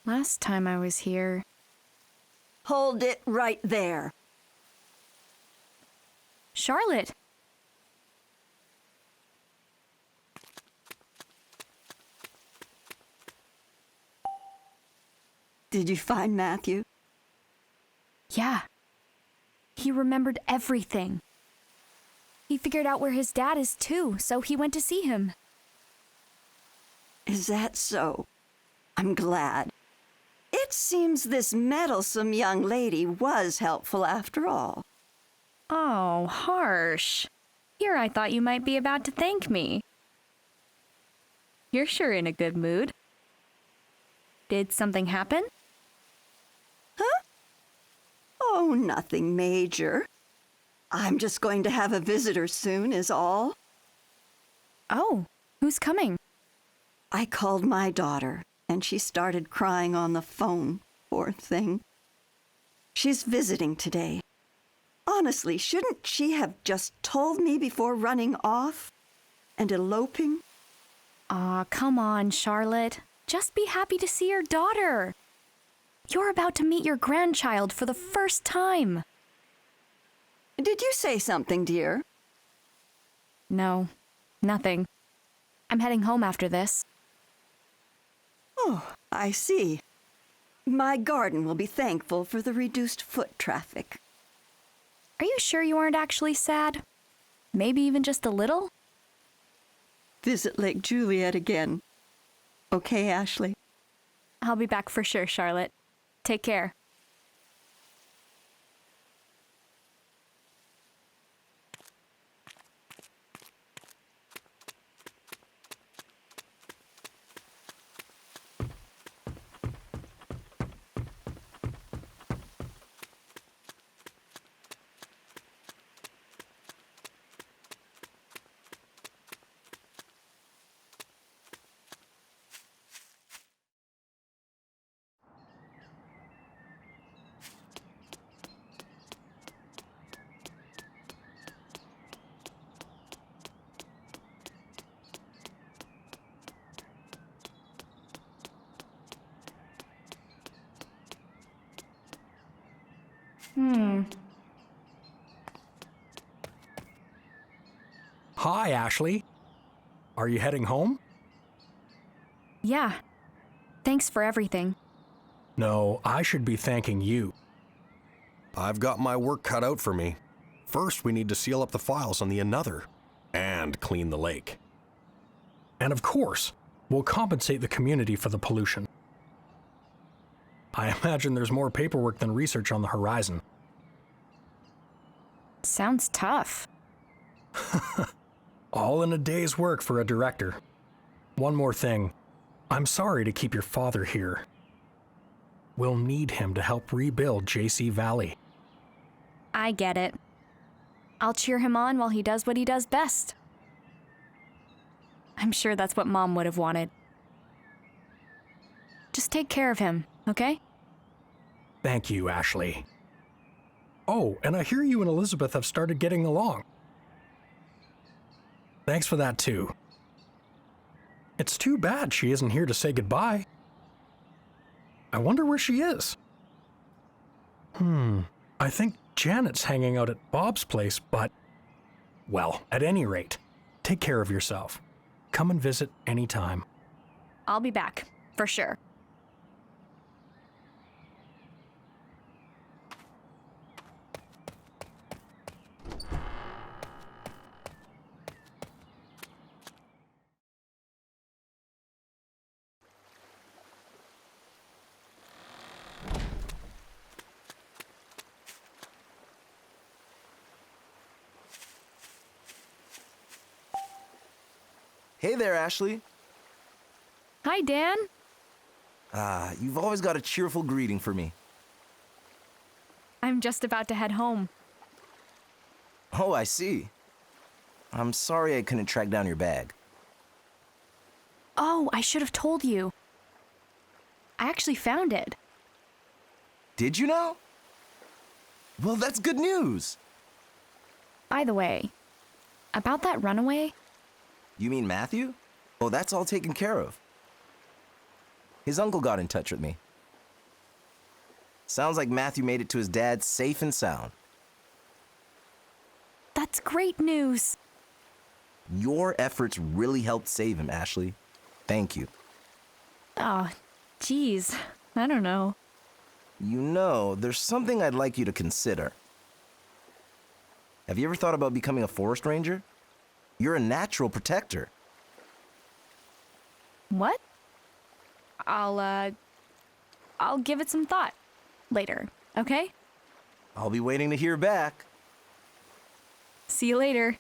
Last time I was here... Hold it right there. Charlotte! Did you find Matthew? Yeah. He remembered everything. He figured out where his dad is too, so he went to see him. Is that so? I'm glad. It seems this meddlesome young lady was helpful after all. Oh, harsh. Here I thought you might be about to thank me. You're sure in a good mood. Did something happen? Huh? Oh, nothing major. I'm just going to have a visitor soon, is all. Oh, who's coming? I called my daughter, and she started crying on the phone, poor thing. She's visiting today. Honestly, shouldn't she have just told me before running off and eloping? Aw, come on, Charlotte. Just be happy to see your daughter. You're about to meet your grandchild for the first time. Did you say something, dear? No, nothing. I'm heading home after this. Oh, I see. My garden will be thankful for the reduced foot traffic. Are you sure you aren't actually sad? Maybe even just a little? Visit Lake Juliet again. Okay, Ashley? I'll be back for sure, Charlotte. Take care. Hi, Ashley. Are you heading home? Yeah. Thanks for everything. No, I should be thanking you. I've got my work cut out for me. First, we need to seal up the files on the Another and clean the lake. And of course, we'll compensate the community for the pollution. I imagine there's more paperwork than research on the horizon. Sounds tough. All in a day's work for a director. One more thing. I'm sorry to keep your father here. We'll need him to help rebuild JC Valley. I get it. I'll cheer him on while he does what he does best. I'm sure that's what Mom would have wanted. Just take care of him, okay? Thank you, Ashley. Oh, and I hear you and Elizabeth have started getting along. Thanks for that, too. It's too bad she isn't here to say goodbye. I wonder where she is. I think Janet's hanging out at Bob's place, but... Well, at any rate, take care of yourself. Come and visit anytime. I'll be back, for sure. Hey there, Ashley. Hi, Dan. You've always got a cheerful greeting for me. I'm just about to head home. Oh, I see. I'm sorry I couldn't track down your bag. Oh, I should have told you. I actually found it. Did you know? Well, that's good news. By the way, about that runaway, You mean Matthew? Oh, that's all taken care of. His uncle got in touch with me. Sounds like Matthew made it to his dad safe and sound. that's great news. Your efforts really helped save him, Ashley. Thank you. Oh, geez. I don't know. You know, there's something I'd like you to consider. Have you ever thought about becoming a forest ranger? You're a natural protector. What? I'll give it some thought later, okay? I'll be waiting to hear back. See you later.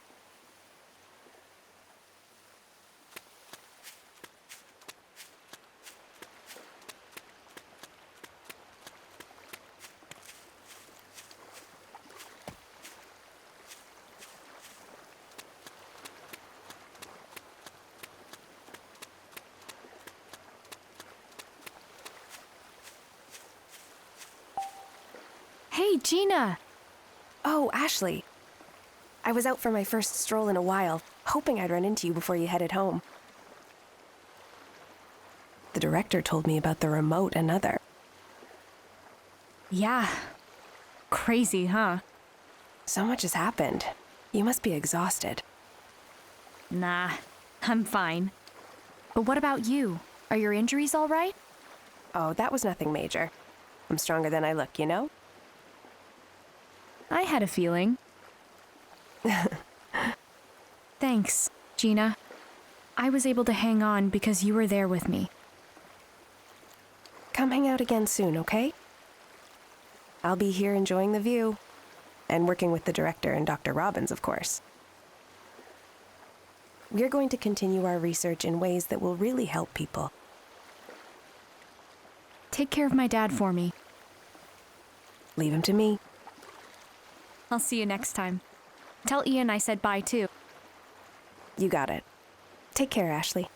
Hey, Gina! Oh, Ashley. I was out for my first stroll in a while, hoping I'd run into you before you headed home. The director told me about the remote Another. Yeah. Crazy, huh? So much has happened. You must be exhausted. Nah, I'm fine. But what about you? Are your injuries all right? Oh, that was nothing major. I'm stronger than I look, you know? I had a feeling. Thanks, Gina. I was able to hang on because you were there with me. Come hang out again soon, okay? I'll be here enjoying the view. And working with the director and Dr. Robbins, of course. We're going to continue our research in ways that will really help people. Take care of my dad for me. Leave him to me. I'll see you next time. Tell Ian I said bye, too. You got it. Take care, Ashley.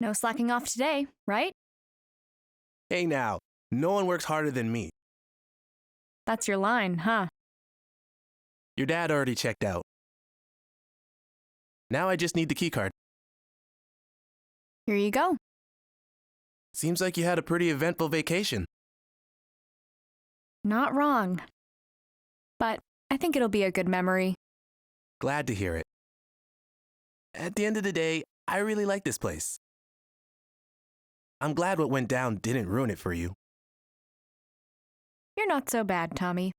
No slacking off today, right? Hey now, no one works harder than me. That's your line, huh? Your dad already checked out. Now I just need the keycard. Here you go. Seems like you had a pretty eventful vacation. Not wrong. But I think it'll be a good memory. Glad to hear it. At the end of the day, I really like this place. I'm glad what went down didn't ruin it for you. You're not so bad, Tommy.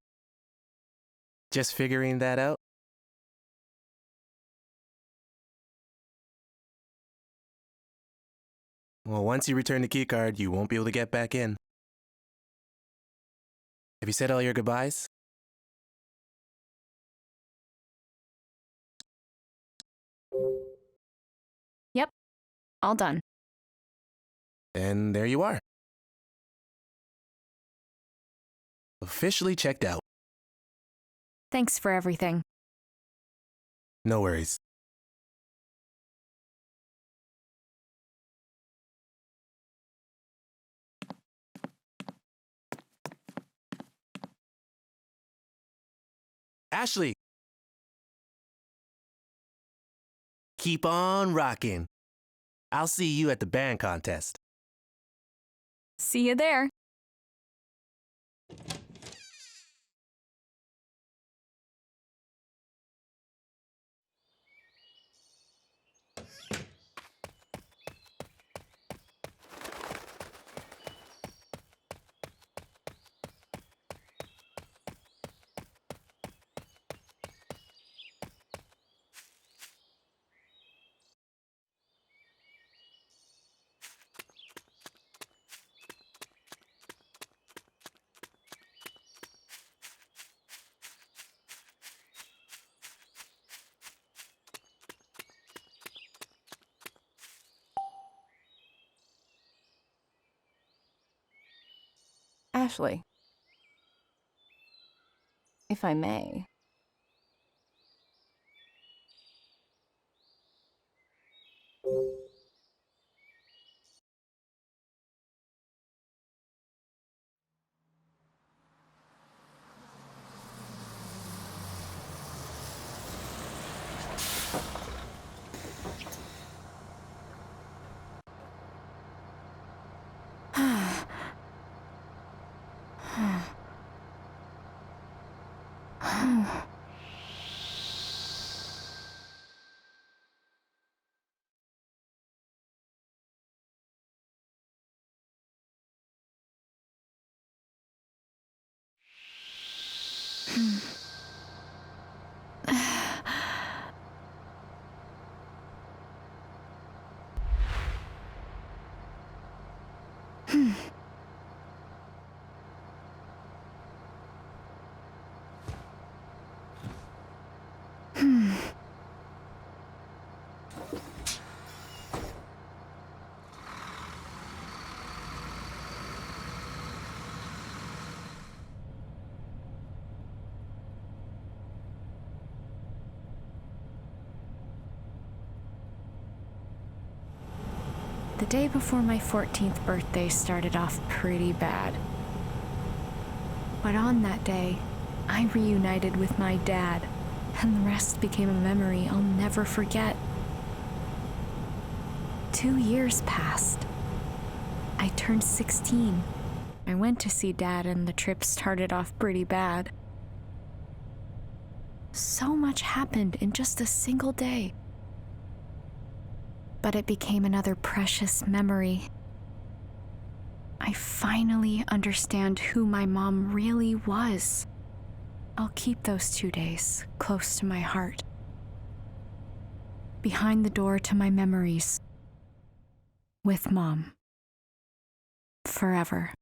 Just figuring that out? Well, once you return the keycard, you won't be able to get back in. Have you said all your goodbyes? Yep, all done. And there you are. Officially checked out. Thanks for everything. No worries. Ashley! Keep on rocking. I'll see you at the band contest. See you there. Ashley, if I may. The day before my 14th birthday started off pretty bad. But on that day, I reunited with my dad, and the rest became a memory I'll never forget. 2 years passed. I turned 16. I went to see Dad, and the trip started off pretty bad. So much happened in just a single day. But it became another precious memory. I finally understand who my mom really was. I'll keep those 2 days close to my heart. Behind the door to my memories. With Mom. Forever.